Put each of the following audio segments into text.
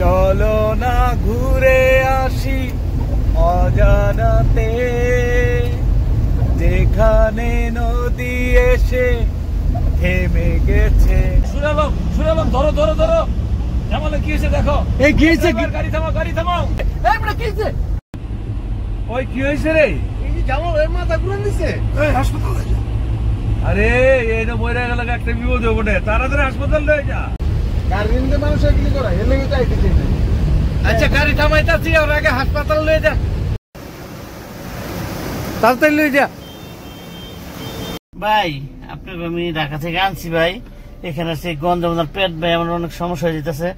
চলো না ঘুরে আসি অজানাতে, যেখানে নদী এসে থেমে গেছে। শুনালাম ধরো ধরো ধরো, জামালে কি হয়েছে দেখো। এই কি হয়েছে? গাড়ি থামাও, গাড়ি থামাও। কি হয়েছে? ওই কি হয়েছে রে? এই যে জামাল এর মাথা ঘুরে দিছে। হাসপাতালে যা। আরে এই না মরে গেল, একটা বিপদ হবে না, তাড়াতাড়ি হাসপাতাল লয়ে যা। গাড়ি নিতে মানুষ এগুলি করে, এর লেগে চাইতেছি। আচ্ছা গাড়ি থামাইতাছি, ওর আগে হাসপাতাল লয়ে যা, তাড়াতাড়ি লয়ে যা। ভাই আপনাকে আমি ঢাকা থেকে আনছি ভাই, এখানে সেই গঞ্জমার পেট ভাই আমার অনেক সমস্যা হয়ে যেতেছে।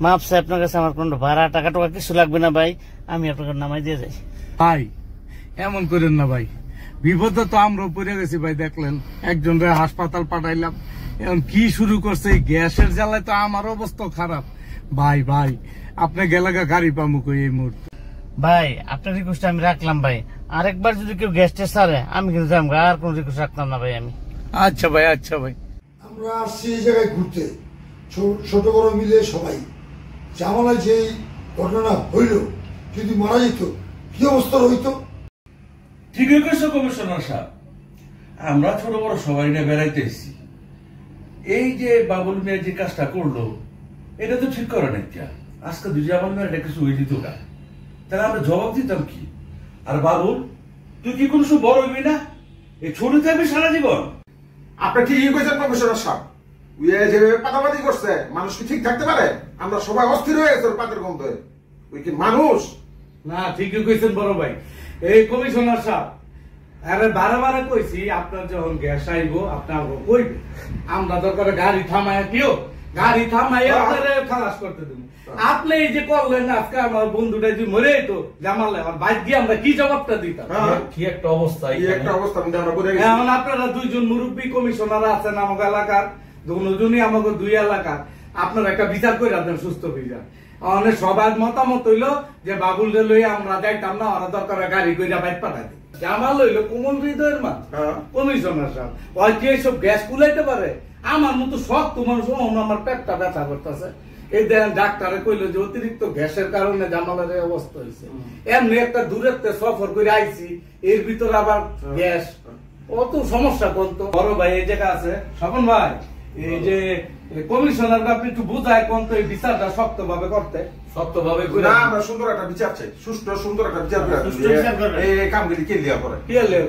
মাপছে আপনার কাছে আমার কোনো ভাড়া টাকা টাকা কিছু লাগবে না ভাই, আমি আপনাকে নামাই দিয়ে যাই। ভাই এমন করেন না ভাই, বিপদে তো আমরা পড়ে গেছি ভাই। দেখলেন একজনের হাসপাতাল পাঠাইলাম, এখন কি শুরু করছে এই গ্যাসের জ্বালায়, তো আমার অবস্থা খারাপ। ভাই ভাই আপনি গেলে গাড়ি পামু কই এই মুহূর্তে? ভাই আপনার রিকোয়েস্ট আমি রাখলাম ভাই, আরেকবার যদি কেউ গ্যাস টেস্ট ছাড়ে আমি কিন্তু যাবো, আর কোন রিকোয়েস্ট রাখলাম না ভাই আমি। আচ্ছা ভাই, আচ্ছা ভাই। আমরা আসছি এই জায়গায় ঘুরতে, ছোট বড় মিলে সবাই। জামালায় যে ঘটনা হইল, যদি মারা যেত কি অবস্থা হইতো? ঠিকই কইছো কমিশনার সাহেব, আমরা ছোট বড় সবাই নিয়ে বেড়াইতে এসেছি। এই যে বাবুল মিয়া যে কাজটা করলো, এটা তো ঠিক করে না। আজকে দুই জামাল মিয়া এটা কিছু হয়ে যেত না, তাহলে আমরা জবাব দিতাম কি? আর বাবুল তুই কি কোনো সময় বড় হইবি না? এই ছোট থাকবি সারা জীবন? আপনি ঠিকই কইছেন কমিশনার সাহেব, যে পাতাপাতি করছে, মানুষ কি ঠিক থাকতে পারে? আমরা সবাই অস্থির হয়ে গেছে ওর পাতের গন্ধে। ওই কি মানুষ? না ঠিকই কইছেন বড় ভাই। এই কমিশনার সাহেব, আরে বারে বারে কইছি আপনার যখন গ্যাস আইব আপনি আমাকে কইবেন, আমরা দরকার গাড়ি থামায় দিও, গাড়ি থামাই আপনারে খালাস করতে দেব। আপনি এই যে করলেন আজকে আমার বন্ধুটা যে মরে তো জামালে, আমার বাইক দিয়ে আমরা কি জবাবটা দিতাম? কি একটা অবস্থা, এই একটা অবস্থা আমরা করে গেছি। এখন আপনারা দুইজন মুরব্বী কমিশনার আছেন আমাকে এলাকার, দুজনই আমাকে দুই এলাকার, আপনারা একটা বিচার করে দেন সুস্থ হয়ে যান। অনেক সবার মতামত হইলো যে বাবুল রে লই আমরা যাইতাম না, ওরা দরকার গাড়ি কইরা বাইক পাঠাই দিই। জামাল হইলো কোমল হৃদয়ের মান কমিশনার সাহেব, ওই যে সব গ্যাস কুলাইতে পারে। আমার মতো শক্ত মানুষ, আমার পেটটা ব্যথা করতেছে। এই দেন ডাক্তারে কইলো যে অতিরিক্ত গ্যাসের কারণে জামালের এই অবস্থা হয়েছে। এমনি একটা দূরের সফর করে আইছি, এর ভিতরে আবার গ্যাস, অত সমস্যা করতো। বড় ভাই এই জায়গা আছে, স্বপন ভাই, এই যে কমিশনার আপনি একটু বুঝায় কোন তো এই বিচারটা শক্ত ভাবে করতে, শক্ত ভাবে না, আমরা সুন্দর একটা বিচার চাই, সুষ্ঠু সুন্দর একটা বিচার করে এই কামগুলি কে লিয়া করে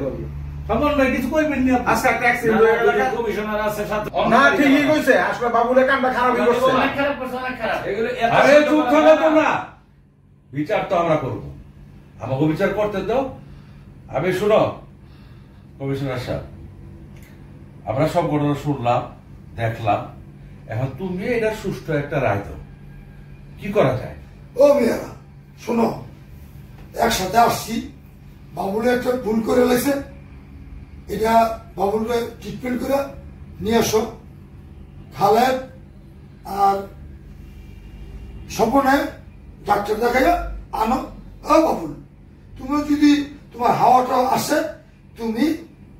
করবে। স্বপন ভাই কিছু কইবেন নি? আজকে একটা অ্যাক্সিডেন্ট হয়ে গেল, কমিশনার আছে সাথে। না ঠিকই কইছে, আসলে বাবুলের কামটা খারাপই করছে। অনেক খারাপ করছে, অনেক খারাপ। আরে চুপ থাকো তোমরা, বিচার তো আমরা করবো, আমাকে বিচার করতে দাও। আমি শুনো কমিশনার সাহেব, আমরা সব ঘটনা শুনলাম দেখলাম, এখন তুমি এটা সুষ্ঠু একটা রায় দাও, কি করা যায়? ও মেয়েরা শোনো, একসাথে আসছি, বাবুলে একটা ভুল করে লেছে, এটা বাবুলকে ট্রিটমেন্ট করে নিয়ে আসো। খালেদ আর স্বপনে ডাক্তার দেখাইয়া আনো। ও বাবুল, তুমি যদি তোমার হাওয়াটা আসে, তুমি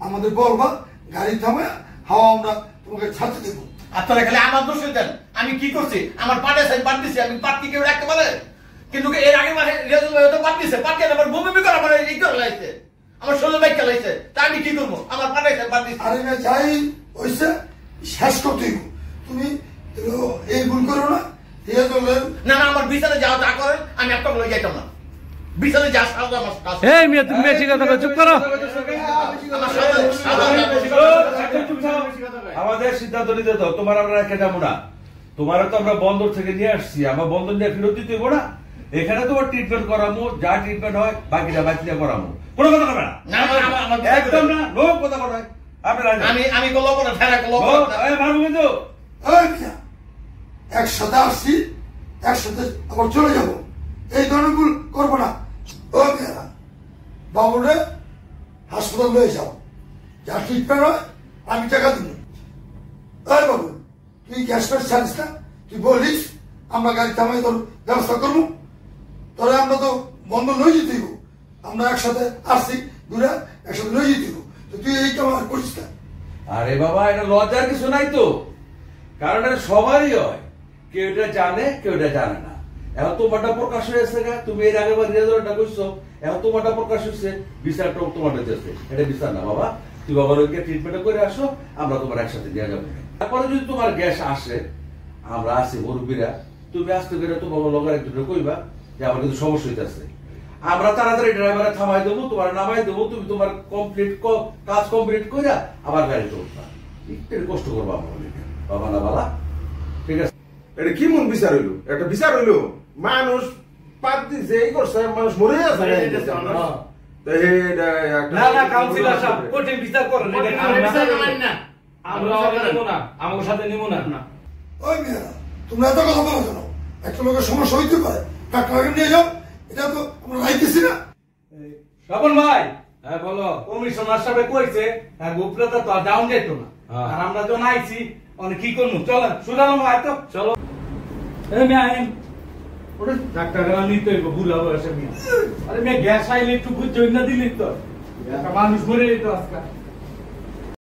আমাদের বলবা, গাড়ি থামায় হাওয়া আমরা তোমাকে ছাড়তে দেবো। আপনারা খালি আমার দোষ দেন। আমি কি করছি? আমার পাটে পাট দিছি, আমি পাট কি কেউ রাখতে পারে? কিন্তু এর আগে মাসে পাট দিছে, পাট দিয়ে আমার ভূমি করে আমার এই করে লাইছে, আমার 16 বাইক চালাইছে, তা আমি কি করবো? আমার পাটে পাট দিছি। আরে না, যাই হয়েছে শেষ করতে হইব। তুমি এই ভুল করো না। না না, আমার বিছানে যাওয়া যা করেন, আমি একটা বলে যাইতাম না। বিছানে যা সাজা আমার কাজ। এই মিয়া তুমি বেশি কথা বলো, চুপ করো। আমাদের সিদ্ধান্ত নিতে দাও, তোমার আমরা রেখে যাবো না। তোমার তো আমরা বন্দর থেকে নিয়ে আসছি, আমার বন্দর নিয়ে ফেরত দিতে হইব না। এখানে তোমার ট্রিটমেন্ট করামো, যা ট্রিটমেন্ট হয় বাকিটা বাকিটা করামো, কোনো কথা হবে না। একদম না, লোক কথা বলে আমি গল্প করে ফেরা গল্প মারবো কিন্তু। একসাথে আসছি, একসাথে আবার চলে যাব, এই ধরনের ভুল করবো না। ও মেয়েরা, বাবুরে হাসপাতাল লয়ে যাও, যা ট্রিটমেন্ট হয় আমি টাকা দিব। ওই বাবু, তুই গ্যাস ফ্যাস ছাড়িস না, তুই বলিস আমরা গাড়ি থামাই তোর ব্যবস্থা করবো। তবে আমরা তো বন্ধ লয়ে যেতে দিব, আমরা একসাথে আসছি ঘুরে একসাথে লয়ে যেতে দিব, তো তুই এই কাম আর করিস না। আরে বাবা, এটা লজ্জার কিছু নাই তো, কারণ এটা সবারই হয়, কেউ এটা জানে কেউ এটা জানে না। এখন তোমারটা প্রকাশ হয়েছে গা, তুমি এর আগে রেজাল্টটা কইছো, এখন তোমারটা প্রকাশ হয়েছে, বিচারটা তোমারটা দিয়েছে। এটা বিচার না বাবা, তুমি বাবার ওইকে ট্রিটমেন্ট করে আসো, আমরা তোমার একসাথে দেওয়া যাবে। তারপরে যদি তোমার গ্যাস আসে, আমরা আছি মুরব্বীরা, তুমি আসতে গেলে তো বাবা লোকের একজনে কইবা যে আমার কিন্তু সমস্যা হইতেছে, আমরা তাড়াতাড়ি ড্রাইভারে থামাই দেবো, তোমার নামাই দেবো, তুমি তোমার কাজ কমপ্লিট করে আবার গাড়িতে উঠবা। একটু কষ্ট করবো আমার বাবা না বাবা, ঠিক আছে? এটা কি মন বিচার হইলো? একটা বিচার হইলো মানুষ পাত দিছে, এই করছে, মানুষ মরে আছে। তো না না কাউন্সিলর সাহেব কোর্টে বিচার করেন, এটা আমরা নেবো না, আমার সাথে নেবো না। ওই মেয়েরা তোমরা এত কথা বলো কেন? একটা লোকের সমস্যা হইতে পারে, ডাক্তারকে নিয়ে যাও, এটা তো আমরা রাইতেছি না। স্বপন ভাই, হ্যাঁ বলো। কমিশনার সাহেব কইছে গোপরাটা তো ডাউন যেত না, আর আমরা যখন আইছি অনেক কি করবো, চলো সুদাম ভাই তো চলো। ডাক্তার নিতে হইব বুড়া বয়সে মেয়ে। আরে মেয়ে গ্যাস আইলে একটু বুঝ না দিলি তো, একটা মানুষ মরে যেত আজকাল।